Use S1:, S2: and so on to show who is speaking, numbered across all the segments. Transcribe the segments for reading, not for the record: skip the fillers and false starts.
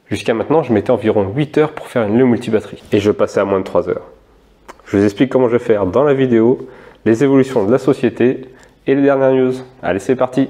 S1: Jusqu'à maintenant, je mettais environ 8 heures pour faire une Le multibatterie et je passais à moins de 3 heures. Je vous explique comment je vais faire dans la vidéo, les évolutions de la société et les dernières news. Allez, c'est parti!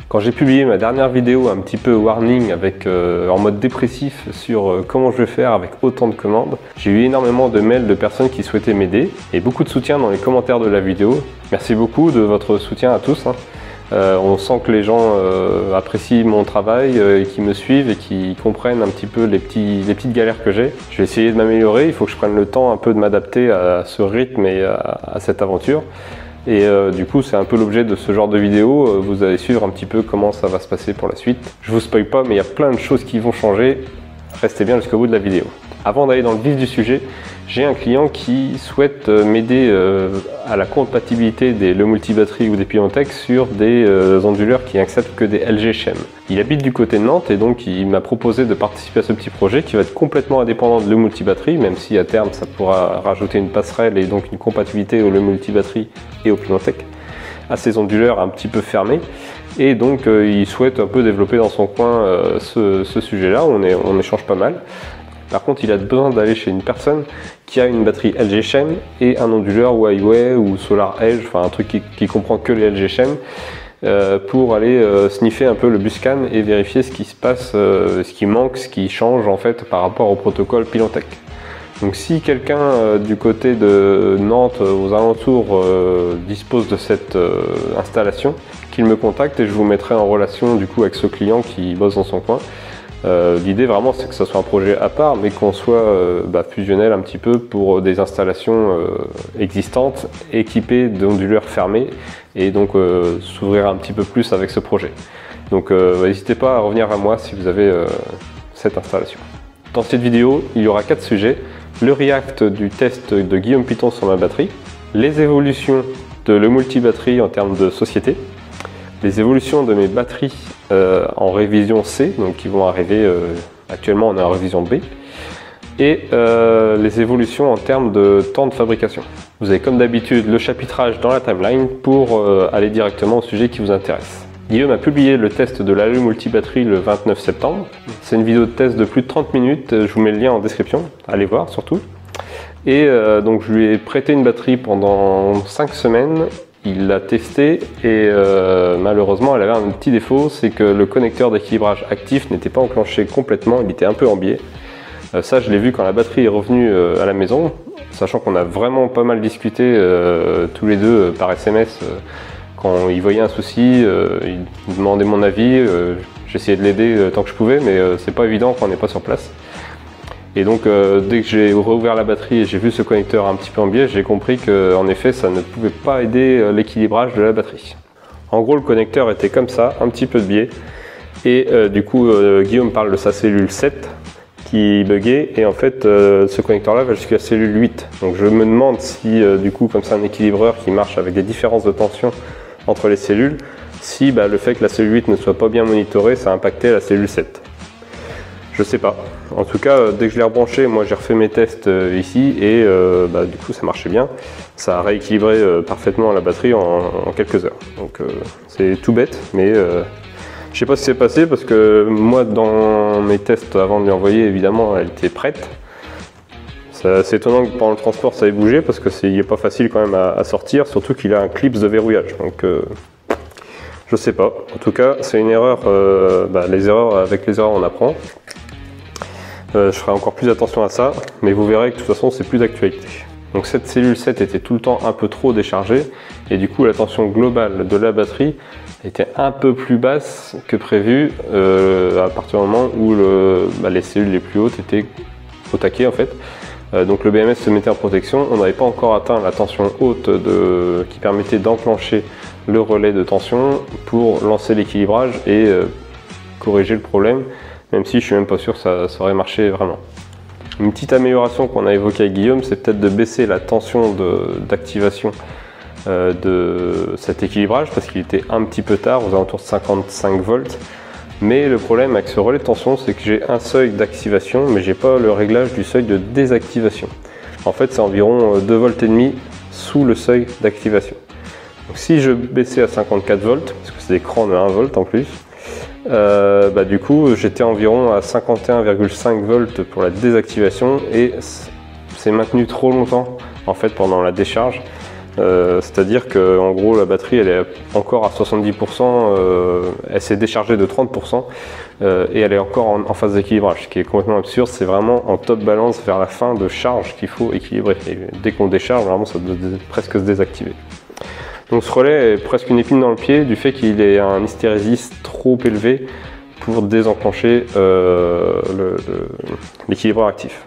S1: Quand j'ai publié ma dernière vidéo un petit peu warning avec en mode dépressif sur comment je vais faire avec autant de commandes, j'ai eu énormément de mails de personnes qui souhaitaient m'aider et beaucoup de soutien dans les commentaires de la vidéo. Merci beaucoup de votre soutien à tous. On sent que les gens apprécient mon travail et qui me suivent et qui comprennent un petit peu les petites galères que j'ai. Je vais essayer de m'améliorer, il faut que je prenne le temps un peu de m'adapter à ce rythme et à cette aventure. Et du coup c'est un peu l'objet de ce genre de vidéo, vous allez suivre un petit peu comment ça va se passer pour la suite. Je vous spoil pas mais il y a plein de choses qui vont changer, restez bien jusqu'au bout de la vidéo. Avant d'aller dans le vif du sujet, j'ai un client qui souhaite m'aider à la compatibilité des Le multibatterie ou des Pilontech sur des onduleurs qui acceptent que des LG Chem. Il habite du côté de Nantes et donc il m'a proposé de participer à ce petit projet qui va être complètement indépendant de Le multibatterie, même si à terme ça pourra rajouter une passerelle et donc une compatibilité au Le multibatterie et au Pilontech, à ces onduleurs un petit peu fermés. Et donc il souhaite un peu développer dans son coin ce sujet-là, on échange pas mal. Par contre, il a besoin d'aller chez une personne qui a une batterie LG Chem et un onduleur Huawei ou Solar Edge, enfin un truc qui comprend que les LG Chem, pour aller sniffer un peu le Buscan et vérifier ce qui se passe, ce qui manque, ce qui change en fait par rapport au protocole Pilontech. Donc si quelqu'un du côté de Nantes, aux alentours, dispose de cette installation, qu'il me contacte et je vous mettrai en relation du coup avec ce client qui bosse dans son coin. L'idée vraiment c'est que ce soit un projet à part mais qu'on soit fusionnel un petit peu pour des installations existantes équipées d'onduleurs fermés et donc s'ouvrir un petit peu plus avec ce projet. Donc n'hésitez pas à revenir vers moi si vous avez cette installation. Dans cette vidéo il y aura 4 sujets: le react du test de Guillaume Piton sur ma batterie, les évolutions de Le multibatterie en termes de société, les évolutions de mes batteries en révision C, donc qui vont arriver, actuellement on est en révision B, et les évolutions en termes de temps de fabrication. Vous avez comme d'habitude le chapitrage dans la timeline pour aller directement au sujet qui vous intéresse. Guillaume a publié le test de la Le multibatterie le 29 septembre. C'est une vidéo de test de plus de 30 minutes, je vous mets le lien en description, allez voir surtout. Et donc je lui ai prêté une batterie pendant 5 semaines. Il l'a testé et malheureusement elle avait un petit défaut, c'est que le connecteur d'équilibrage actif n'était pas enclenché complètement, il était un peu en biais. Ça je l'ai vu quand la batterie est revenue à la maison, sachant qu'on a vraiment pas mal discuté tous les deux par SMS quand il voyait un souci, il demandait mon avis, j'essayais de l'aider tant que je pouvais mais c'est pas évident quand on n'est pas sur place. Et donc dès que j'ai rouvert la batterie et j'ai vu ce connecteur un petit peu en biais, j'ai compris qu'en effet ça ne pouvait pas aider l'équilibrage de la batterie. En gros le connecteur était comme ça, un petit peu de biais, et du coup Guillaume parle de sa cellule 7 qui buguait, et en fait ce connecteur là va jusqu'à la cellule 8. Donc je me demande si du coup comme c'est un équilibreur qui marche avec des différences de tension entre les cellules, si le fait que la cellule 8 ne soit pas bien monitorée ça a impacté la cellule 7. Je sais pas. En tout cas, dès que je l'ai rebranché, moi j'ai refait mes tests ici et du coup ça marchait bien. Ça a rééquilibré parfaitement la batterie en quelques heures. Donc c'est tout bête, mais je sais pas ce qui s'est passé parce que moi dans mes tests avant de lui envoyer, évidemment, elle était prête. C'est étonnant que pendant le transport ça ait bougé parce que il n'est pas facile quand même à sortir, surtout qu'il a un clip de verrouillage. Donc je sais pas. En tout cas, c'est une erreur. Avec les erreurs on apprend. Je ferai encore plus attention à ça, mais vous verrez que de toute façon c'est plus d'actualité. Donc cette cellule 7 était tout le temps un peu trop déchargée et du coup la tension globale de la batterie était un peu plus basse que prévu à partir du moment où les cellules les plus hautes étaient au taquet en fait. Donc le BMS se mettait en protection, on n'avait pas encore atteint la tension haute qui permettait d'enclencher le relais de tension pour lancer l'équilibrage et corriger le problème. Même si je suis même pas sûr que ça aurait marché vraiment. Une petite amélioration qu'on a évoquée avec Guillaume, c'est peut-être de baisser la tension d'activation de cet équilibrage parce qu'il était un petit peu tard, aux alentours de 55 volts. Mais le problème avec ce relais de tension, c'est que j'ai un seuil d'activation, mais j'ai pas le réglage du seuil de désactivation. En fait, c'est environ 2,5 volts sous le seuil d'activation. Donc si je baissais à 54 volts, parce que c'est des crans de 1 volt en plus, du coup j'étais environ à 51,5 volts pour la désactivation et c'est maintenu trop longtemps en fait pendant la décharge. C'est-à-dire que en gros la batterie elle est encore à 70%, elle s'est déchargée de 30% et elle est encore en phase d'équilibrage, ce qui est complètement absurde. C'est vraiment en top balance vers la fin de charge qu'il faut équilibrer. Et dès qu'on décharge, vraiment ça doit presque se désactiver. Donc ce relais est presque une épine dans le pied du fait qu'il ait un hystérésis trop élevé pour désenclencher l'équilibreur actif.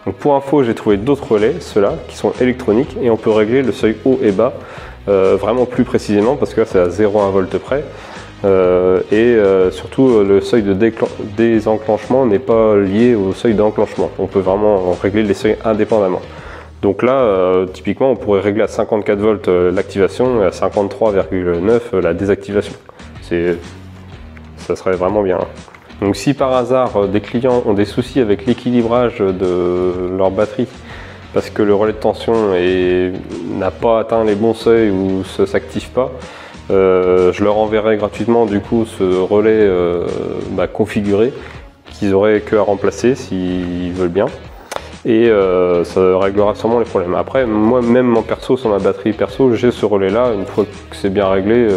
S1: Donc pour info, j'ai trouvé d'autres relais, ceux-là, qui sont électroniques et on peut régler le seuil haut et bas vraiment plus précisément parce que là c'est à 0,1 volt près surtout le seuil de désenclenchement n'est pas lié au seuil d'enclenchement. On peut vraiment régler les seuils indépendamment. Donc là, typiquement, on pourrait régler à 54 volts l'activation et à 53,9 la désactivation. Ça serait vraiment bien. Donc si par hasard des clients ont des soucis avec l'équilibrage de leur batterie parce que le relais de tension n'a pas atteint les bons seuils ou ne s'active pas, je leur enverrai gratuitement du coup ce relais configuré qu'ils auraient que à remplacer s'ils veulent bien. Et ça réglera sûrement les problèmes. Après, moi-même en perso, sur ma batterie perso, j'ai ce relais-là. Une fois que c'est bien réglé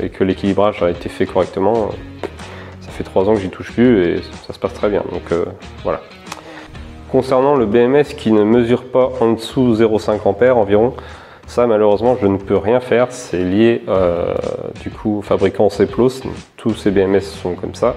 S1: et que l'équilibrage a été fait correctement, ça fait 3 ans que j'y touche plus et ça se passe très bien. Donc voilà. Concernant le BMS qui ne mesure pas en dessous 0,5 A environ, ça malheureusement je ne peux rien faire. C'est lié du coup au fabricant Ceplos. Tous ces BMS sont comme ça.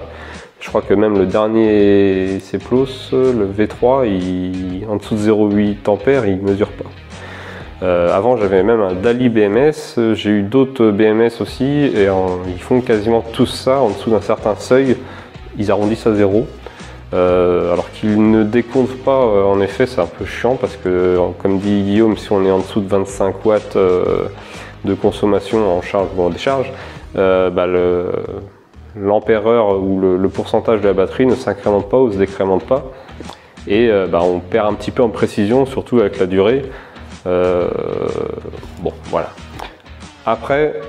S1: Je crois que même le dernier Ceplos, le V3, en dessous de 0,8 A, il ne mesure pas. Avant, j'avais même un Dali BMS, j'ai eu d'autres BMS aussi, et ils font quasiment tous ça, en dessous d'un certain seuil, ils arrondissent à 0. Alors qu'ils ne décomptent pas, en effet, c'est un peu chiant, parce que, comme dit Guillaume, si on est en dessous de 25 watts de consommation en charge ou en décharge, l'ampère-heure ou le pourcentage de la batterie ne s'incrémente pas ou se décrémente pas et on perd un petit peu en précision, surtout avec la durée. Bon voilà. Après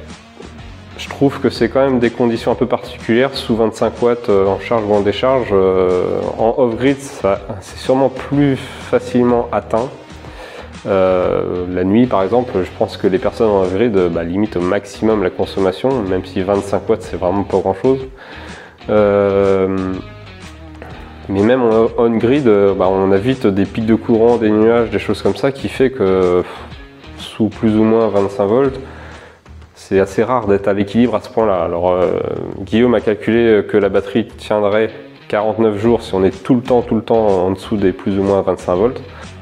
S1: je trouve que c'est quand même des conditions un peu particulières. Sous 25 watts en charge ou en décharge, en off-grid c'est sûrement plus facilement atteint. La nuit par exemple, je pense que les personnes en off-grid limitent au maximum la consommation, même si 25 watts c'est vraiment pas grand chose. Mais même en on-grid, on a vite des pics de courant, des nuages, des choses comme ça qui fait que sous plus ou moins 25 volts, c'est assez rare d'être à l'équilibre à ce point-là. Alors Guillaume a calculé que la batterie tiendrait 49 jours si on est tout le temps en dessous des plus ou moins 25 volts.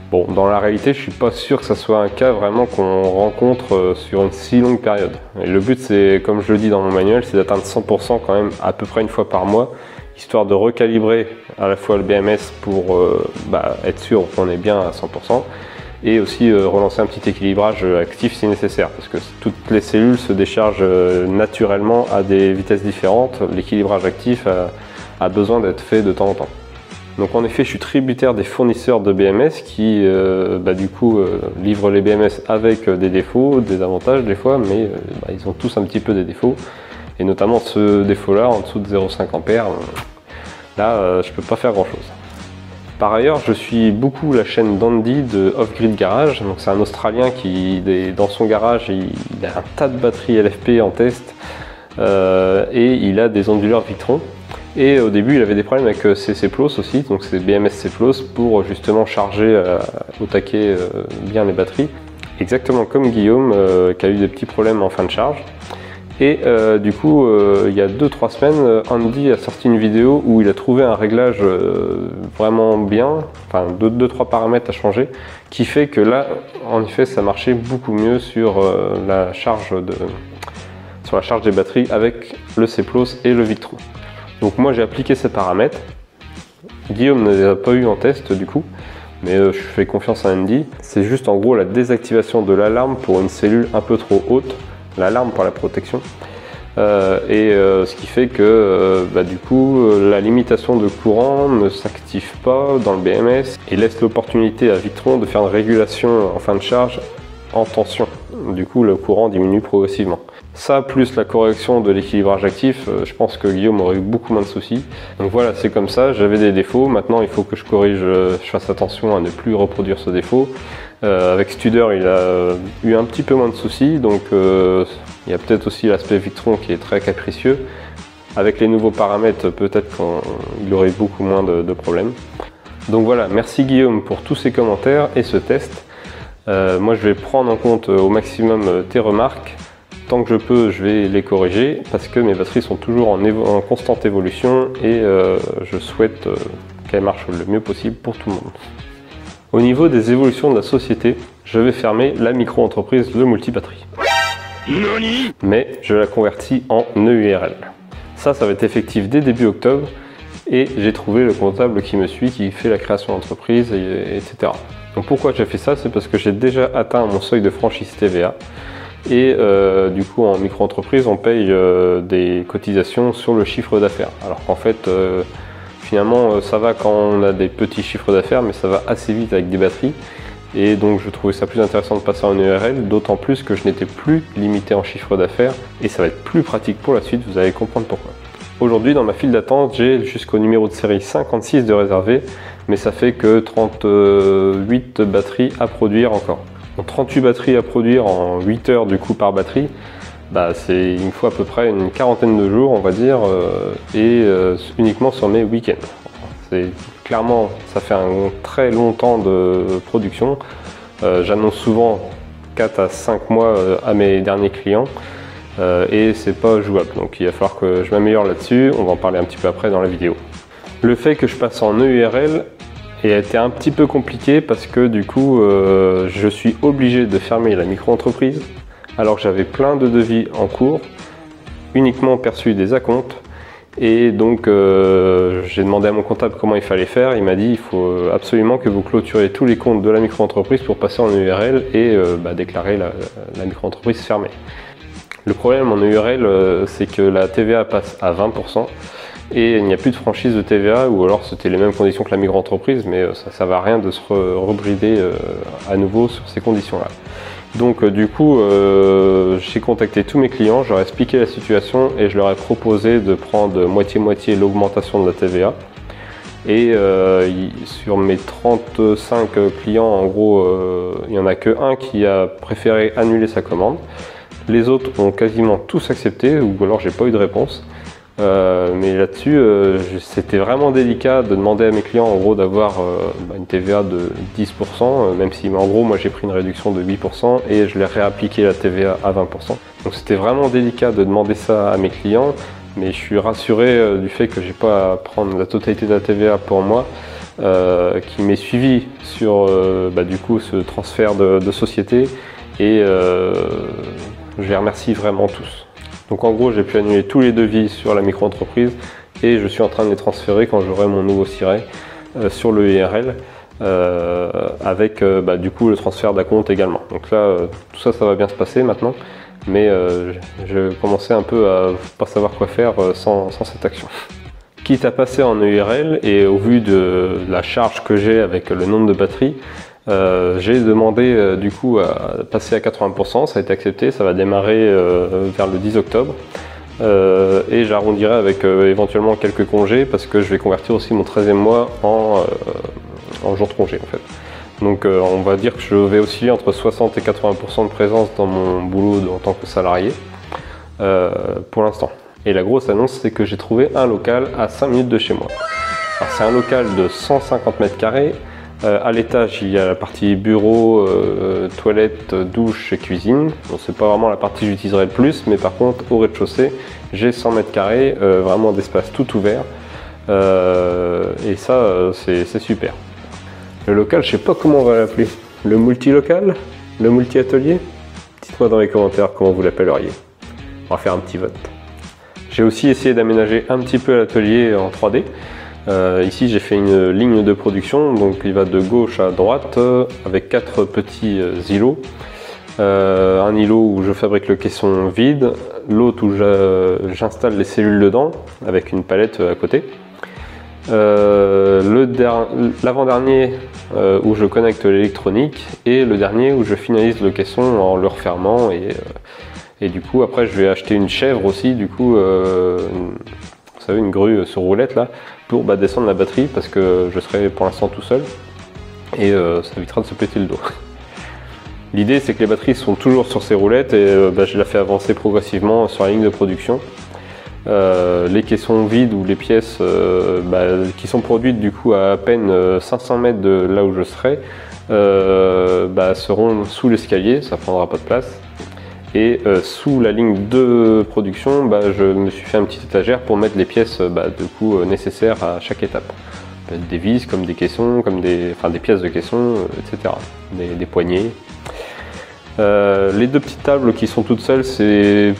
S1: Bon, dans la réalité, je suis pas sûr que ça soit un cas vraiment qu'on rencontre sur une si longue période. Et le but, c'est, comme je le dis dans mon manuel, c'est d'atteindre 100% quand même à peu près une fois par mois, histoire de recalibrer à la fois le BMS pour être sûr qu'on est bien à 100%, et aussi relancer un petit équilibrage actif si nécessaire, parce que toutes les cellules se déchargent naturellement à des vitesses différentes. L'équilibrage actif a besoin d'être fait de temps en temps. Donc en effet, je suis tributaire des fournisseurs de BMS qui livrent les BMS avec des défauts, des avantages des fois, mais ils ont tous un petit peu des défauts. Et notamment ce défaut-là, en dessous de 0,5 A, là je peux pas faire grand-chose. Par ailleurs, je suis beaucoup la chaîne d'Andy de Off-Grid Garage. Donc c'est un Australien qui, dans son garage, il a un tas de batteries LFP en test et il a des onduleurs Victron. Et au début, il avait des problèmes avec ses Ceplos aussi, donc c'est BMS Ceplos pour justement charger au taquet bien les batteries. Exactement comme Guillaume qui a eu des petits problèmes en fin de charge. Et du coup, il y a 2-3 semaines, Andy a sorti une vidéo où il a trouvé un réglage vraiment bien, enfin 2-3 paramètres à changer, qui fait que là, en effet, ça marchait beaucoup mieux sur la charge des batteries avec le Ceplos et le Victron. Donc moi j'ai appliqué ces paramètres, Guillaume ne les a pas eu en test du coup, mais je fais confiance à Andy. C'est juste en gros la désactivation de l'alarme pour une cellule un peu trop haute, l'alarme pour la protection, Ce qui fait que du coup la limitation de courant ne s'active pas dans le BMS et laisse l'opportunité à Victron de faire une régulation en fin de charge en tension. Du coup le courant diminue progressivement. Ça plus la correction de l'équilibrage actif, je pense que Guillaume aurait eu beaucoup moins de soucis. Donc voilà, c'est comme ça, j'avais des défauts, maintenant il faut que je corrige, je fasse attention à ne plus reproduire ce défaut. Avec Studer il a eu un petit peu moins de soucis, donc il y a peut-être aussi l'aspect Victron qui est très capricieux. Avec les nouveaux paramètres, peut-être qu'il aurait beaucoup moins de problèmes. Donc voilà, merci Guillaume pour tous ces commentaires et ce test. Moi je vais prendre en compte au maximum tes remarques. Tant que je peux, je vais les corriger parce que mes batteries sont toujours en constante évolution et je souhaite qu'elles marchent le mieux possible pour tout le monde. Au niveau des évolutions de la société, je vais fermer la micro-entreprise Le Multibatterie. Mais je la convertis en EURL. Ça va être effectif dès début octobre et j'ai trouvé le comptable qui me suit, qui fait la création d'entreprise, etc. Donc pourquoi j'ai fait ça? C'est parce que j'ai déjà atteint mon seuil de franchise TVA. Et du coup en micro-entreprise on paye des cotisations sur le chiffre d'affaires. Alors qu'en fait finalement ça va quand on a des petits chiffres d'affaires, mais ça va assez vite avec des batteries. Et donc je trouvais ça plus intéressant de passer en URL, d'autant plus que je n'étais plus limité en chiffre d'affaires. Et ça va être plus pratique pour la suite, vous allez comprendre pourquoi. Aujourd'hui dans ma file d'attente j'ai jusqu'au numéro de série 56 de réservé, mais ça fait que 38 batteries à produire encore. Donc 38 batteries à produire en 8 heures du coup par batterie, c'est une fois à peu près une quarantaine de jours on va dire, uniquement sur mes week-ends. Clairement ça fait un très long temps de production, j'annonce souvent 4 à 5 mois à mes derniers clients et c'est pas jouable, donc il va falloir que je m'améliore là-dessus, on va en parler un petit peu après dans la vidéo. Le fait que je passe en EURL et a été un petit peu compliqué parce que du coup je suis obligé de fermer la micro-entreprise alors que j'avais plein de devis en cours, uniquement perçus des acomptes, et donc j'ai demandé à mon comptable comment il fallait faire. Il m'a dit il faut absolument que vous clôturez tous les comptes de la micro-entreprise pour passer en URL et déclarer la micro-entreprise fermée. Le problème en URL c'est que la TVA passe à 20%. Et il n'y a plus de franchise de TVA, ou alors c'était les mêmes conditions que la micro-entreprise, mais ça ne servait à rien de se rebrider à nouveau sur ces conditions-là. Donc du coup, j'ai contacté tous mes clients, je leur ai expliqué la situation et je leur ai proposé de prendre moitié-moitié l'augmentation de la TVA. Et sur mes 35 clients, en gros, il n'y en a qu'un qui a préféré annuler sa commande. Les autres ont quasiment tous accepté, ou alors j'ai pas eu de réponse. Mais là-dessus, c'était vraiment délicat de demander à mes clients en gros d'avoir une TVA de 10%, même si en gros moi j'ai pris une réduction de 8% et je l'ai réappliqué la TVA à 20%. Donc c'était vraiment délicat de demander ça à mes clients, mais je suis rassuré du fait que j'ai pas à prendre la totalité de la TVA pour moi, qui m'ait suivi sur du coup ce transfert de société, et je les remercie vraiment tous. Donc en gros j'ai pu annuler tous les devis sur la micro-entreprise et je suis en train de les transférer quand j'aurai mon nouveau siret sur le IRL avec du coup le transfert d'acompte également. Donc là tout ça va bien se passer maintenant, mais je commençais un peu à pas savoir quoi faire sans cette action. Quitte à passer en EURL et au vu de la charge que j'ai avec le nombre de batteries, j'ai demandé du coup à passer à 80%, ça a été accepté, ça va démarrer vers le 10 octobre et j'arrondirai avec éventuellement quelques congés parce que je vais convertir aussi mon 13e mois en jour de congé en fait. Donc on va dire que je vais osciller entre 60 et 80% de présence dans mon boulot en tant que salarié pour l'instant. Et la grosse annonce c'est que j'ai trouvé un local à 5 minutes de chez moi. Alors c'est un local de 150 mètres carrés. À l'étage il y a la partie bureau, toilette, douche et cuisine. Bon, c'est pas vraiment la partie que j'utiliserai le plus, mais par contre au rez-de-chaussée j'ai 100 mètres carrés, vraiment d'espace tout ouvert, et ça c'est super. Le local, je sais pas comment on va l'appeler, le multi-local, le multi-atelier. Dites-moi dans les commentaires comment vous l'appelleriez. On va faire un petit vote. J'ai aussi essayé d'aménager un petit peu l'atelier en 3D. Ici j'ai fait une ligne de production, donc il va de gauche à droite avec 4 petits îlots. un îlot où je fabrique le caisson vide, l'autre où j'installe les cellules dedans avec une palette à côté. L'avant-dernier où je connecte l'électronique et le dernier où je finalise le caisson en le refermant et du coup après je vais acheter une chèvre aussi, du coup vous savez, une grue sur roulette là pour descendre la batterie parce que je serai pour l'instant tout seul et ça évitera de se péter le dos. L'idée c'est que les batteries sont toujours sur ces roulettes et je la fais avancer progressivement sur la ligne de production. Les caissons vides ou les pièces qui sont produites du coup à peine 500 mètres de là où je serai seront sous l'escalier, ça prendra pas de place. Et sous la ligne de production, je me suis fait un petit étagère pour mettre les pièces nécessaires à chaque étape. Des vis, comme des caissons, comme des pièces de caisson, etc. Des poignées. Les deux petites tables qui sont toutes seules, c'est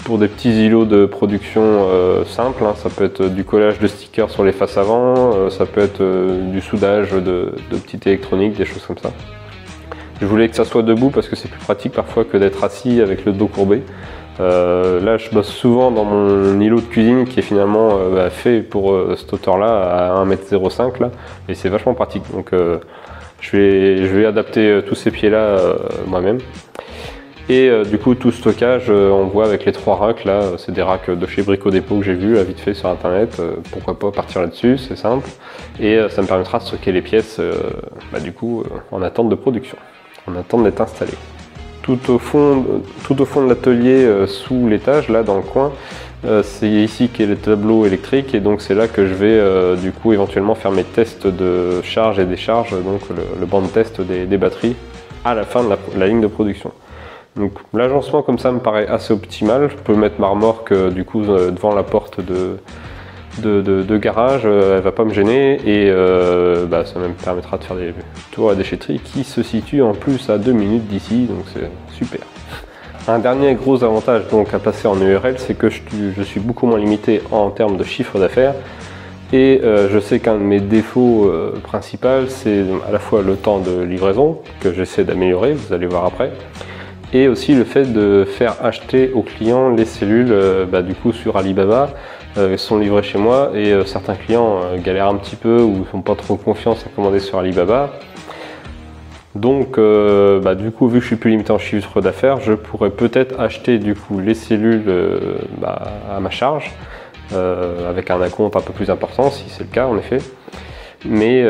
S1: pour des petits îlots de production simples. Ça peut être du collage de stickers sur les faces avant, ça peut être du soudage de petites électroniques, des choses comme ça. Je voulais que ça soit debout parce que c'est plus pratique parfois que d'être assis avec le dos courbé. Là je bosse souvent dans mon îlot de cuisine qui est finalement fait pour cette hauteur là à 1,05 m là, et c'est vachement pratique, donc je vais adapter tous ces pieds là moi-même. Et du coup tout stockage on voit avec les 3 racks là, c'est des racks de chez Brico Dépôt que j'ai vu vite fait sur internet, pourquoi pas partir là-dessus, c'est simple, et ça me permettra de stocker les pièces en attente de production, en attente d'être installé. Tout au fond de l'atelier, sous l'étage, là dans le coin, c'est ici qu'est le tableau électrique, et donc c'est là que je vais éventuellement faire mes tests de charge et décharge, donc le banc de test des batteries à la fin de la ligne de production. Donc l'agencement comme ça me paraît assez optimal. Je peux mettre ma remorque devant la porte de garage, elle va pas me gêner, et ça me permettra de faire des tours à la déchetterie qui se situe en plus à 2 minutes d'ici, donc c'est super. Un dernier gros avantage donc à passer en URL, c'est que je suis beaucoup moins limité en termes de chiffre d'affaires, et je sais qu'un de mes défauts principaux, c'est à la fois le temps de livraison que j'essaie d'améliorer, vous allez voir après, et aussi le fait de faire acheter aux clients les cellules sur Alibaba. Sont livrés chez moi, et certains clients galèrent un petit peu ou n'ont pas trop confiance à commander sur Alibaba. Donc vu que je suis plus limité en chiffre d'affaires, je pourrais peut-être acheter les cellules à ma charge, avec un acompte un peu plus important si c'est le cas en effet. Mais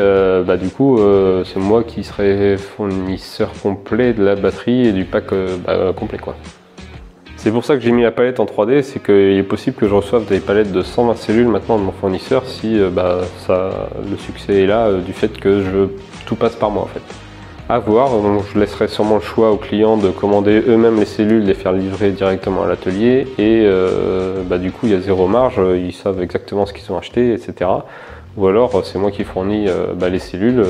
S1: c'est moi qui serai fournisseur complet de la batterie et du pack complet quoi. C'est pour ça que j'ai mis la palette en 3D, c'est qu'il est possible que je reçoive des palettes de 120 cellules maintenant de mon fournisseur si le succès est là du fait que tout passe par moi en fait. À voir, donc je laisserai sûrement le choix aux clients de commander eux-mêmes les cellules, les faire livrer directement à l'atelier, et il y a zéro marge, ils savent exactement ce qu'ils ont acheté, etc. Ou alors c'est moi qui fournis les cellules.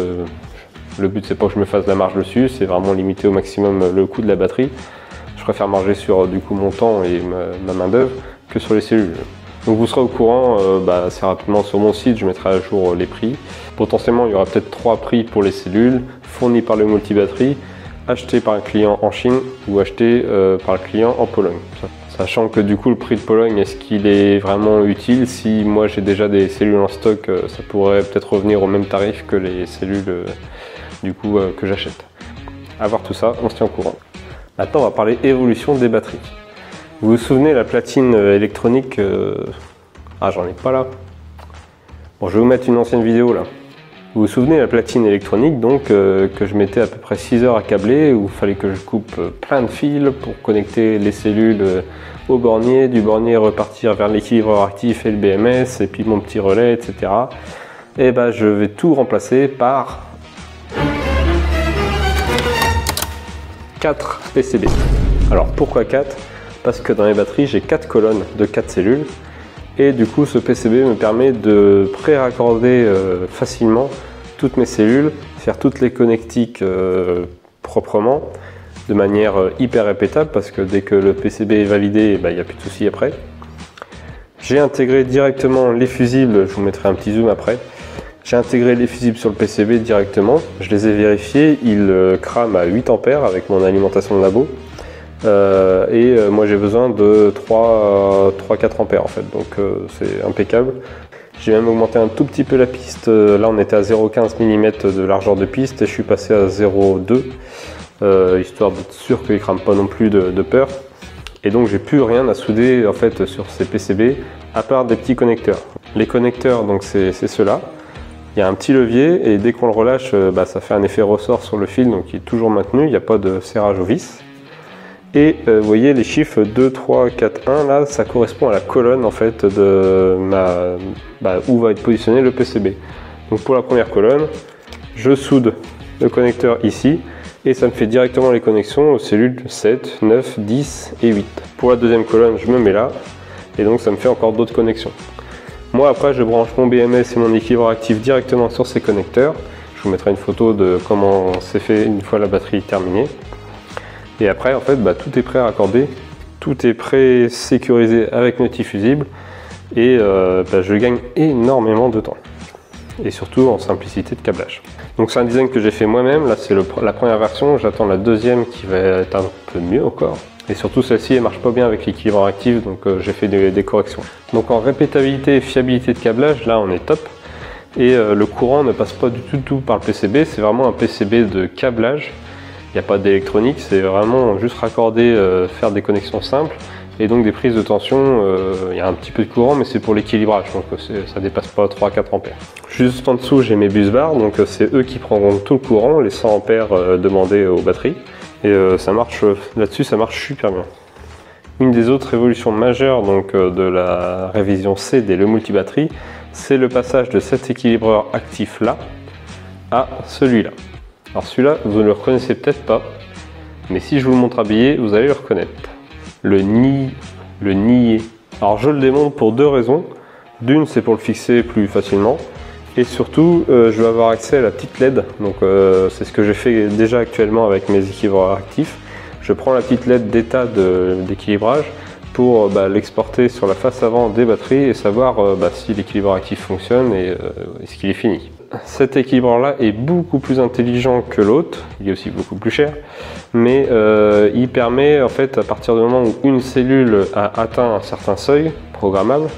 S1: Le but c'est pas que je me fasse de la marge dessus, c'est vraiment limiter au maximum le coût de la batterie. Je préfère marger sur mon temps et ma main d'œuvre que sur les cellules. Donc vous serez au courant assez rapidement sur mon site, je mettrai à jour les prix. Potentiellement il y aura peut-être 3 prix pour les cellules, fournis par le multibatterie, achetés par un client en Chine ou achetés par le client en Pologne. Sachant que le prix de Pologne, est-ce qu'il est vraiment utile? Si moi j'ai déjà des cellules en stock, ça pourrait peut-être revenir au même tarif que les cellules que j'achète. À voir tout ça, on se tient au courant. Maintenant on va parler évolution des batteries. Vous vous souvenez la platine électronique j'en ai pas là. Bon, je vais vous mettre une ancienne vidéo là. Vous vous souvenez la platine électronique que je mettais à peu près 6 heures à câbler, où il fallait que je coupe plein de fils pour connecter les cellules au bornier, du bornier repartir vers l'équilibreur actif et le BMS, et puis mon petit relais, etc. Et je vais tout remplacer par 4 PCB. Alors pourquoi 4? Parce que dans les batteries j'ai 4 colonnes de 4 cellules, et ce PCB me permet de pré-raccorder facilement toutes mes cellules, faire toutes les connectiques proprement, de manière hyper répétable, parce que dès que le PCB est validé, il n'y a plus de soucis après. J'ai intégré directement les fusibles, je vous mettrai un petit zoom après. J'ai intégré les fusibles sur le PCB directement, je les ai vérifiés, ils crament à 8 ampères avec mon alimentation de labo. Moi j'ai besoin de 3-4 ampères en fait, donc c'est impeccable. J'ai même augmenté un tout petit peu la piste, là on était à 0,15 mm de largeur de piste et je suis passé à 0,2 histoire d'être sûr qu'il ne crame pas non plus de peur. Et donc j'ai plus rien à souder en fait sur ces PCB à part des petits connecteurs. Les connecteurs, donc c'est ceux-là. Il y a un petit levier et dès qu'on le relâche, ça fait un effet ressort sur le fil, donc il est toujours maintenu, il n'y a pas de serrage au vis. Et vous voyez les chiffres 2, 3, 4, 1, là ça correspond à la colonne en fait de où va être positionné le PCB. Donc pour la première colonne, je soude le connecteur ici et ça me fait directement les connexions aux cellules 7, 9, 10 et 8. Pour la deuxième colonne, je me mets là et donc ça me fait encore d'autres connexions. Moi après je branche mon BMS et mon équilibreur actif directement sur ces connecteurs. Je vous mettrai une photo de comment c'est fait une fois la batterie terminée. Et après en fait tout est prêt à raccorder, tout est prêt sécurisé avec mes petits fusibles et je gagne énormément de temps. Et surtout en simplicité de câblage. Donc c'est un design que j'ai fait moi-même, là c'est la première version, j'attends la deuxième qui va être un peu mieux encore. Et surtout celle-ci elle marche pas bien avec l'équilibreur actif, donc j'ai fait des corrections. Donc en répétabilité et fiabilité de câblage, là on est top. Et le courant ne passe pas du tout par le PCB, c'est vraiment un PCB de câblage. Il n'y a pas d'électronique, c'est vraiment juste raccorder, faire des connexions simples. Et donc des prises de tension, il y a un petit peu de courant mais c'est pour l'équilibrage, donc ça dépasse pas 3-4 ampères. Juste en dessous j'ai mes bus bars, donc c'est eux qui prendront tout le courant, les 100 ampères demandés aux batteries. Et ça marche là-dessus, ça marche super bien. Une des autres évolutions majeures donc, de la révision C des le multibatterie, c'est le passage de cet équilibreur actif là à celui-là. Alors celui-là, vous ne le reconnaissez peut-être pas, mais si je vous le montre habillé, vous allez le reconnaître. Le nier. Alors je le démonte pour deux raisons. D'une, c'est pour le fixer plus facilement. Et surtout, je vais avoir accès à la petite LED. Donc c'est ce que j'ai fait déjà actuellement avec mes équilibreurs actifs. Je prends la petite LED d'état d'équilibrage pour l'exporter sur la face avant des batteries et savoir si l'équilibreur actif fonctionne et est-ce qu'il est fini. Cet équilibreur-là est beaucoup plus intelligent que l'autre, il est aussi beaucoup plus cher, mais il permet en fait à partir du moment où une cellule a atteint un certain seuil programmable,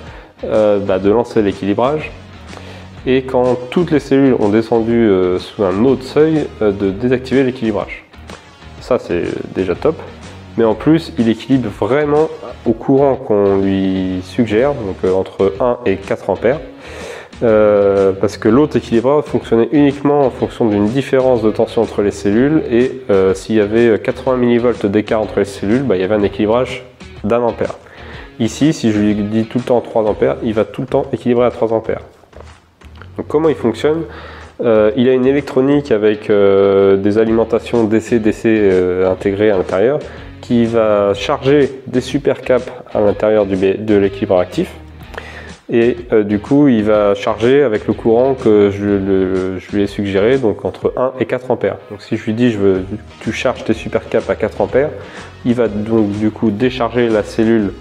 S1: de lancer l'équilibrage et quand toutes les cellules ont descendu sous un autre seuil, de désactiver l'équilibrage. Ça c'est déjà top, mais en plus il équilibre vraiment au courant qu'on lui suggère, donc entre 1 et 4 ampères. Parce que l'autre équilibreur fonctionnait uniquement en fonction d'une différence de tension entre les cellules et s'il y avait 80 mV d'écart entre les cellules, il y avait un équilibrage d'1 ampère. Ici, si je lui dis tout le temps 3 ampères, il va tout le temps équilibrer à 3 ampères. Donc comment il fonctionne? Il a une électronique avec des alimentations DC-DC intégrées à l'intérieur qui va charger des supercaps à l'intérieur de l'équilibreur actif. Et du coup il va charger avec le courant que je lui ai suggéré, donc entre 1 et 4 ampères. Donc si je lui dis tu charges tes supercaps à 4 ampères, il va donc du coup décharger la cellule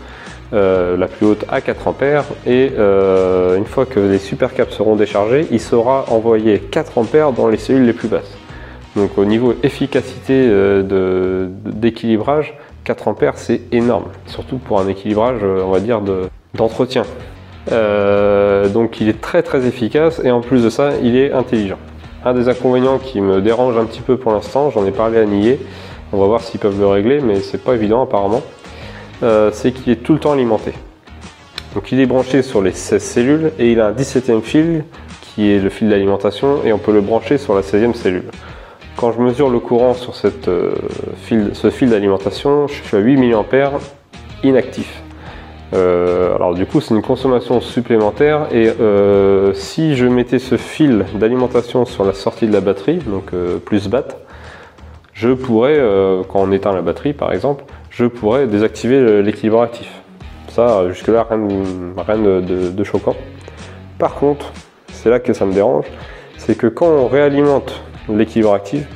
S1: la plus haute à 4 ampères et une fois que les supercaps seront déchargés, il saura envoyer 4 ampères dans les cellules les plus basses. Donc au niveau efficacité d'équilibrage, 4 ampères c'est énorme, surtout pour un équilibrage on va dire d'entretien. Donc il est très efficace et en plus de ça il est intelligent. Un des inconvénients qui me dérange un petit peu pour l'instant, j'en ai parlé à Nier, on va voir s'ils peuvent le régler mais c'est pas évident apparemment, c'est qu'il est tout le temps alimenté. Donc il est branché sur les 16 cellules et il a un 17e fil qui est le fil d'alimentation et on peut le brancher sur la 16e cellule. Quand je mesure le courant sur ce fil d'alimentation, je suis à 8 mA inactif. Alors du coup c'est une consommation supplémentaire et si je mettais ce fil d'alimentation sur la sortie de la batterie, donc plus BAT, je pourrais, quand on éteint la batterie par exemple, je pourrais désactiver l'équilibreur actif. Ça jusque là rien de choquant. Par contre, c'est là que ça me dérange, c'est que quand on réalimente l'équilibreur actif,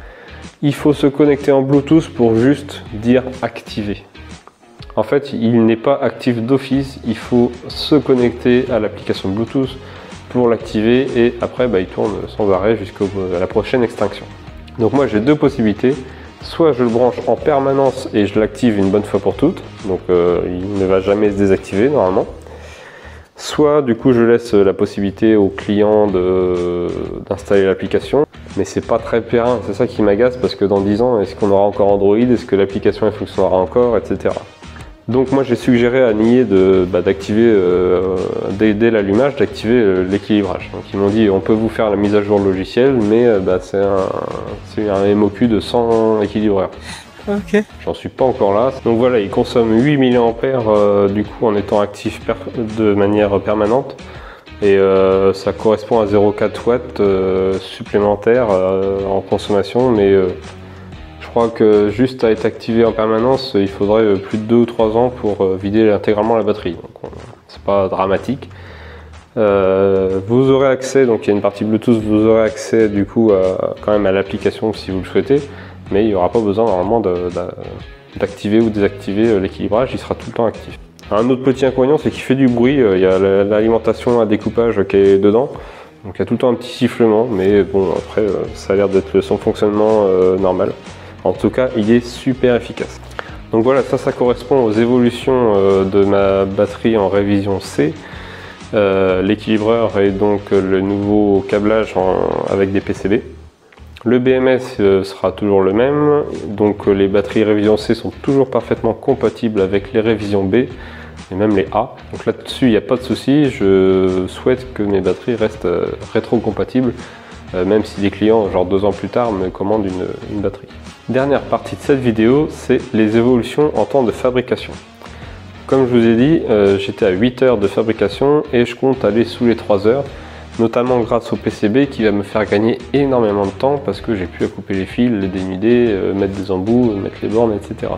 S1: il faut se connecter en Bluetooth pour juste dire activer. En fait, il n'est pas actif d'office, il faut se connecter à l'application Bluetooth pour l'activer et après il tourne sans arrêt jusqu'à la prochaine extinction. Donc moi j'ai deux possibilités, soit je le branche en permanence et je l'active une bonne fois pour toutes, donc il ne va jamais se désactiver normalement. Soit du coup je laisse la possibilité au client d'installer l'application, mais c'est pas très périn, c'est ça qui m'agace parce que dans 10 ans, est-ce qu'on aura encore Android, est-ce que l'application elle fonctionnera encore, etc. Donc moi j'ai suggéré à Nier d'activer, dès l'allumage, d'activer l'équilibrage. Donc ils m'ont dit on peut vous faire la mise à jour logiciel, mais c'est un MOQ de 100 équilibreurs.
S2: Ok.
S1: J'en suis pas encore là. Donc voilà, il consomme 8 mAh du coup en étant actif de manière permanente. Et ça correspond à 0,4 watts supplémentaires en consommation, mais je crois que juste à être activé en permanence, il faudrait plus de 2 ou 3 ans pour vider intégralement la batterie. Donc c'est pas dramatique. Vous aurez accès, donc il y a une partie Bluetooth, vous aurez accès du coup quand même à l'application si vous le souhaitez, mais il n'y aura pas besoin normalement d'activer ou désactiver l'équilibrage, il sera tout le temps actif. Un autre petit inconvénient, c'est qu'il fait du bruit, il y a l'alimentation à découpage qui est dedans, donc il y a tout le temps un petit sifflement, mais bon après ça a l'air d'être son fonctionnement normal. En tout cas, il est super efficace. Donc voilà, ça correspond aux évolutions de ma batterie en révision C. L'équilibreur est donc le nouveau câblage avec des PCB. Le BMS sera toujours le même, donc les batteries révision C sont toujours parfaitement compatibles avec les révisions B et même les A. Donc là-dessus, il n'y a pas de souci. Je souhaite que mes batteries restent rétro-compatibles, même si les clients, genre 2 ans plus tard, me commandent une batterie. Dernière partie de cette vidéo, c'est les évolutions en temps de fabrication. Comme je vous ai dit, j'étais à 8 heures de fabrication et je compte aller sous les 3 heures, notamment grâce au PCB qui va me faire gagner énormément de temps parce que j'ai pu couper les fils, les dénuder, mettre des embouts, mettre les bornes, etc.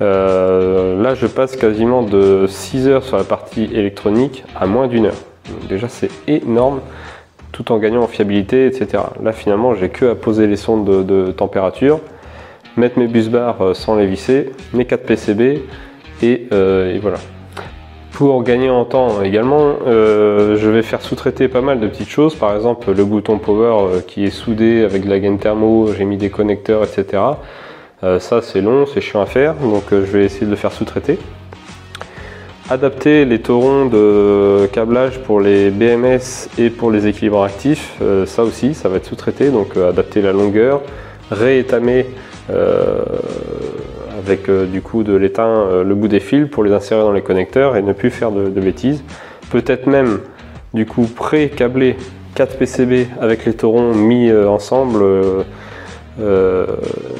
S1: Là, je passe quasiment de 6 heures sur la partie électronique à moins d'1 heure. Donc déjà, c'est énorme, tout en gagnant en fiabilité, etc. Là, finalement, j'ai que à poser les sondes de température, mettre mes bus bars sans les visser, mes 4 PCB, et voilà. Pour gagner en temps également, je vais faire sous-traiter pas mal de petites choses, par exemple le bouton power qui est soudé avec de la gaine thermo, j'ai mis des connecteurs, etc. Ça c'est long, c'est chiant à faire, donc je vais essayer de le faire sous-traiter. Adapter les taurons de câblage pour les BMS et pour les équilibres actifs, ça aussi, ça va être sous-traité, donc adapter la longueur, réétamer avec du coup de l'étain le bout des fils pour les insérer dans les connecteurs et ne plus faire de bêtises. Peut-être même du coup pré-câbler 4 PCB avec les taurons mis ensemble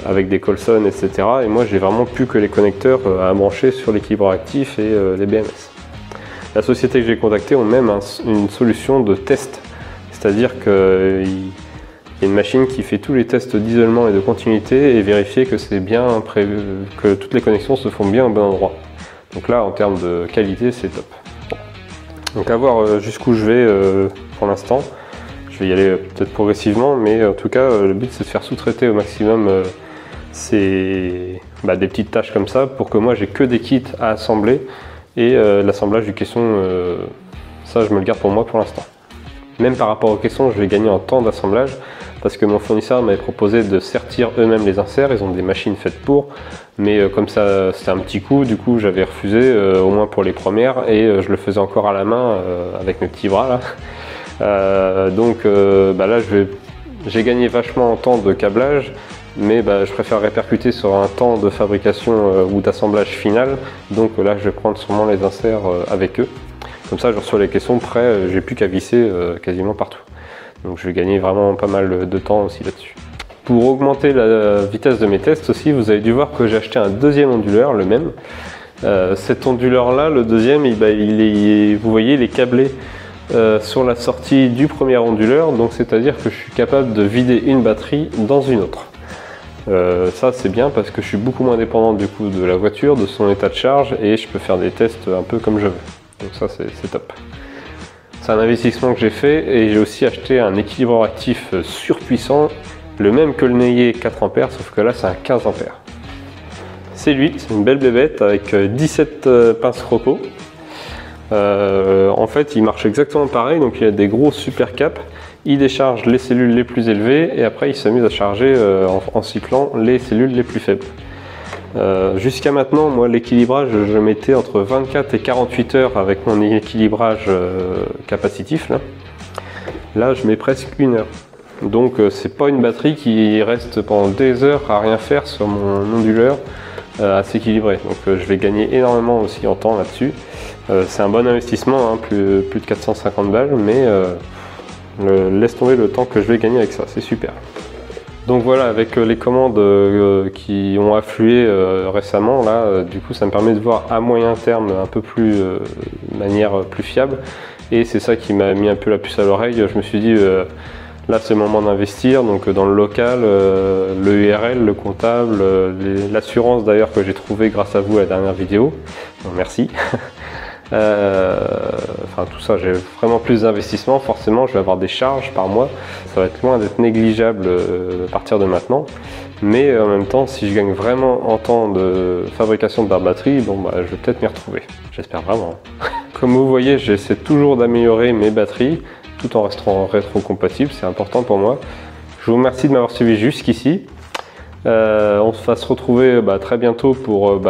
S1: avec des Colson, etc. Et moi j'ai vraiment plus que les connecteurs à brancher sur l'équilibre actif et les BMS. La société que j'ai contactée ont même une solution de test, c'est-à-dire qu'il y a une machine qui fait tous les tests d'isolement et de continuité et vérifier que c'est bien prévu, que toutes les connexions se font bien au bon endroit. Donc là, en termes de qualité, c'est top. Donc à voir jusqu'où je vais pour l'instant. Je vais y aller peut-être progressivement, mais en tout cas, le but c'est de faire sous-traiter au maximum des petites tâches comme ça pour que moi j'ai que des kits à assembler et l'assemblage du caisson, ça je me le garde pour moi pour l'instant. Même par rapport aux caissons, je vais gagner en temps d'assemblage parce que mon fournisseur m'avait proposé de sertir eux-mêmes les inserts, ils ont des machines faites pour, mais comme ça c'était un petit coup, du coup j'avais refusé au moins pour les premières et je le faisais encore à la main avec mes petits bras là. Donc là j'ai gagné vachement en temps de câblage, mais je préfère répercuter sur un temps de fabrication ou d'assemblage final, donc là je vais prendre sûrement les inserts avec eux. Comme ça je reçois les caissons prêts, j'ai plus qu'à visser quasiment partout. Donc je vais gagner vraiment pas mal de temps aussi là-dessus. Pour augmenter la vitesse de mes tests aussi, vous avez dû voir que j'ai acheté un deuxième onduleur, le même. Cet onduleur là, le deuxième, vous voyez il est câblé sur la sortie du premier onduleur, donc c'est-à-dire que je suis capable de vider une batterie dans une autre. Ça c'est bien parce que je suis beaucoup moins dépendant du coup de la voiture, de son état de charge et je peux faire des tests un peu comme je veux. Donc ça c'est top. C'est un investissement que j'ai fait et j'ai aussi acheté un équilibreur actif surpuissant, le même que le Nier 4 A, sauf que là c'est un 15 A. C'est lui, c'est une belle bébête avec 17 pinces croco. En fait, il marche exactement pareil, donc il a des gros super caps. Il décharge les cellules les plus élevées et après il s'amuse à charger en cyclant les cellules les plus faibles. Jusqu'à maintenant, moi l'équilibrage, je mettais entre 24 et 48 heures avec mon équilibrage capacitif. Là, je mets presque 1 heure. Donc c'est pas une batterie qui reste pendant des heures à rien faire sur mon onduleur à s'équilibrer. Donc je vais gagner énormément aussi en temps là-dessus. C'est un bon investissement, hein, plus de 450 balles, mais laisse tomber le temps que je vais gagner avec ça, c'est super. Donc voilà, avec les commandes qui ont afflué récemment, là, du coup ça me permet de voir à moyen terme un peu plus, de manière plus fiable. Et c'est ça qui m'a mis un peu la puce à l'oreille. Je me suis dit, là c'est le moment d'investir, donc dans le local, le URL, le comptable, l'assurance d'ailleurs que j'ai trouvé grâce à vous à la dernière vidéo. Donc, merci. Enfin tout ça, j'ai vraiment plus d'investissement, forcément je vais avoir des charges par mois, ça va être loin d'être négligeable à partir de maintenant, mais en même temps si je gagne vraiment en temps de fabrication de batterie, bon bah je vais peut-être m'y retrouver, j'espère vraiment. Comme vous voyez, j'essaie toujours d'améliorer mes batteries tout en restant rétro-compatible, c'est important pour moi. Je vous remercie de m'avoir suivi jusqu'ici. On va se retrouver très bientôt pour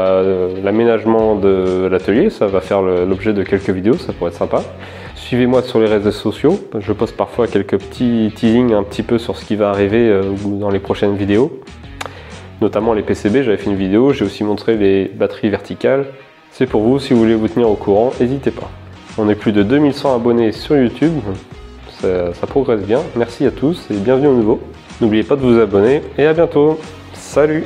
S1: l'aménagement de l'atelier. Ça va faire l'objet de quelques vidéos, ça pourrait être sympa. Suivez-moi sur les réseaux sociaux. Je poste parfois quelques petits teasings un petit peu sur ce qui va arriver dans les prochaines vidéos. Notamment les PCB, j'avais fait une vidéo. J'ai aussi montré les batteries verticales. C'est pour vous, si vous voulez vous tenir au courant, n'hésitez pas. On est plus de 2100 abonnés sur YouTube. Ça progresse bien. Merci à tous et bienvenue au nouveau. N'oubliez pas de vous abonner et à bientôt. Salut!